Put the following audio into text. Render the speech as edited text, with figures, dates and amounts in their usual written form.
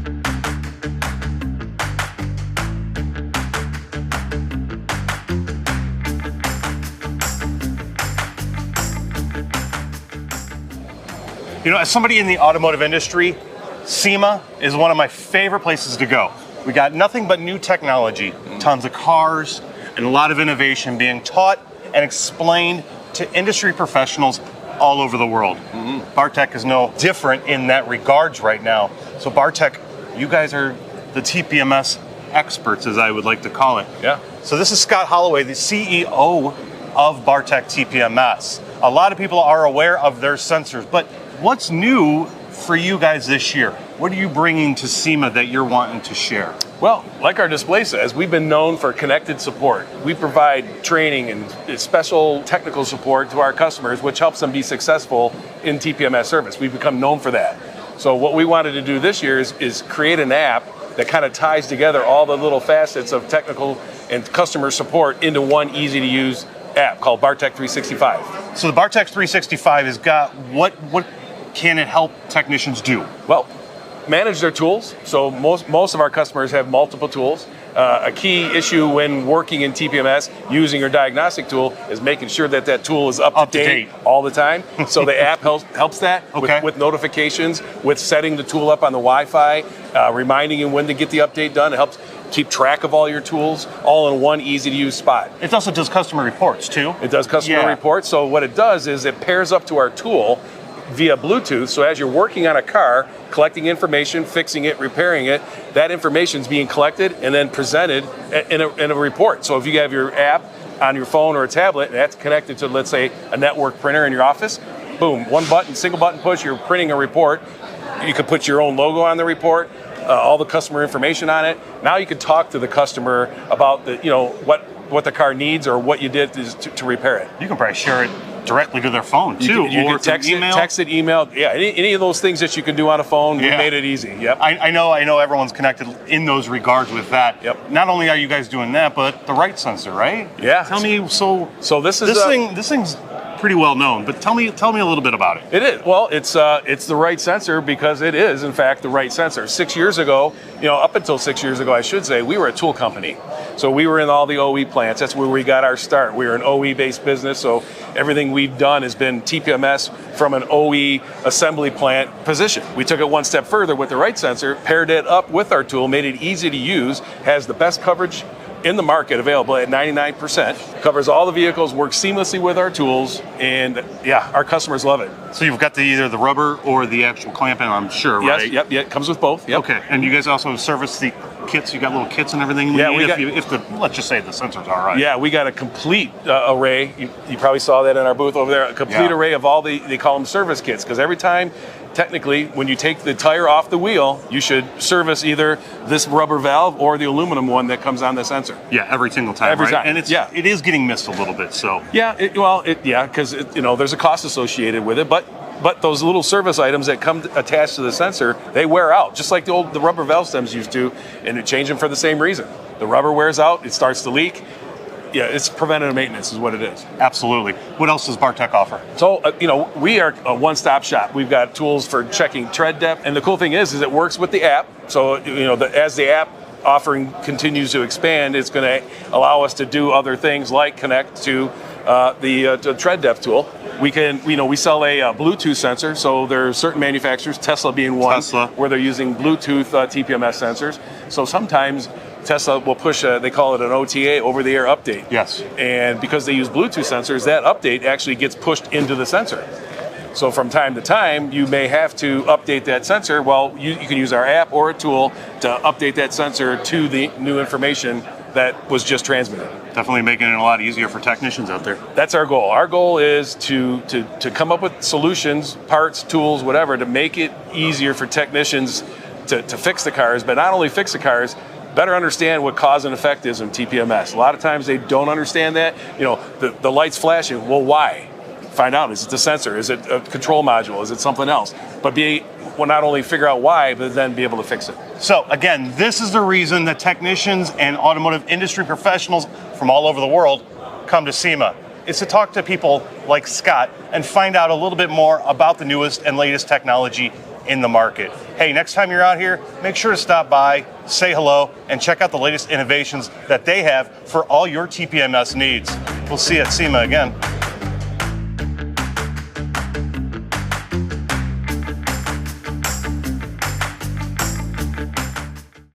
You know, as somebody in the automotive industry, SEMA is one of my favorite places to go. We got nothing but new technology, tons of cars, and a lot of innovation being taught and explained to industry professionals all over the world. Bartec is no different in that regards right now. So Bartec, you guys are the TPMS experts, as I would like to call it. Yeah. So this is Scot Holloway, the CEO of Bartec TPMS. A lot of people are aware of their sensors, but what's new for you guys this year? What are you bringing to SEMA that you're wanting to share? Well, like our display says, we've been known for connected support. We provide training and special technical support to our customers, which helps them be successful in TPMS service. We've become known for that. So what we wanted to do this year is create an app that kind of ties together all the little facets of technical and customer support into one easy-to-use app called Bartec 365. So the Bartec 365 has got what can it help technicians do? Well, manage their tools. So most of our customers have multiple tools. A key issue when working in TPMS using your diagnostic tool is making sure that that tool is up to date all the time. So the app helps that with notifications, with setting the tool up on the Wi-Fi, reminding you when to get the update done. It helps keep track of all your tools all in one easy-to-use spot. It also does customer reports too. It does customer reports. So what it does is it pairs up to our tool via Bluetooth, so as you're working on a car, collecting information, fixing it, repairing it, that information is being collected and then presented in a report. So if you have your app on your phone or a tablet, and that's connected to, let's say, a network printer in your office, boom, one button, single button push, you're printing a report. You can put your own logo on the report, all the customer information on it. Now you can talk to the customer about what the car needs or what you did to repair it. You can probably share it directly to their phone too, you can text it, email. Yeah, any of those things that you can do on a phone, we made it easy. Yep. I know everyone's connected in those regards with that. Yep. Not only are you guys doing that, but the Rite-Sensor, right? Yeah. Tell me, so this thing's pretty well known, but tell me a little bit about it. It is. Well, it's the Rite-Sensor because it is, in fact, the Rite-Sensor. 6 years ago, up until 6 years ago, I should say, we were a tool company. So we were in all the OE plants. That's where we got our start. We were an OE-based business, so everything we've done has been TPMS from an OE assembly plant position. We took it one step further with the Rite-Sensor, paired it up with our tool, made it easy to use, has the best coverage in the market available at 99%, covers all the vehicles, works seamlessly with our tools, and our customers love it. So you've got either the rubber or the actual clamping, I'm sure, right? Yes, it comes with both. Yep. Okay, and you guys also service the kits, you got little kits and everything? Let's just say the sensor's all right. Yeah, we got a complete array. You probably saw that in our booth over there, a complete array of all they call them service kits, because every time, technically, when you take the tire off the wheel, you should service either this rubber valve or the aluminum one that comes on the sensor. Yeah, every single time. Every time. And it is getting missed a little bit. So because there's a cost associated with it, but those little service items that come attached to the sensor, they wear out, just like the rubber valve stems used to, and you change them for the same reason. The rubber wears out, it starts to leak. Yeah, it's preventative maintenance is what it is. Absolutely. What else does Bartec offer? So, we are a one-stop shop. We've got tools for checking tread depth, and the cool thing is it works with the app. So, as the app offering continues to expand, it's going to allow us to do other things like connect to the tread depth tool. We sell a Bluetooth sensor. So there are certain manufacturers, Tesla being one, where they're using Bluetooth TPMS sensors. So sometimes Tesla will push they call it an OTA, over-the-air update. Yes. And because they use Bluetooth sensors, that update actually gets pushed into the sensor. So from time to time, you may have to update that sensor. Well, you can use our app or a tool to update that sensor to the new information that was just transmitted. Definitely making it a lot easier for technicians out there. That's our goal. Our goal is to come up with solutions, parts, tools, whatever, to make it easier for technicians to fix the cars, but not only fix the cars, better understand what cause and effect is in TPMS. A lot of times they don't understand that. The light's flashing. Well, why? Find out. Is it the sensor? Is it a control module? Is it something else? But not only figure out why, but then be able to fix it. So again, this is the reason that technicians and automotive industry professionals from all over the world come to SEMA. It's to talk to people like Scott and find out a little bit more about the newest and latest technology in the market. Hey, next time you're out here, make sure to stop by, say hello, and check out the latest innovations that they have for all your TPMS needs. We'll see you at SEMA again.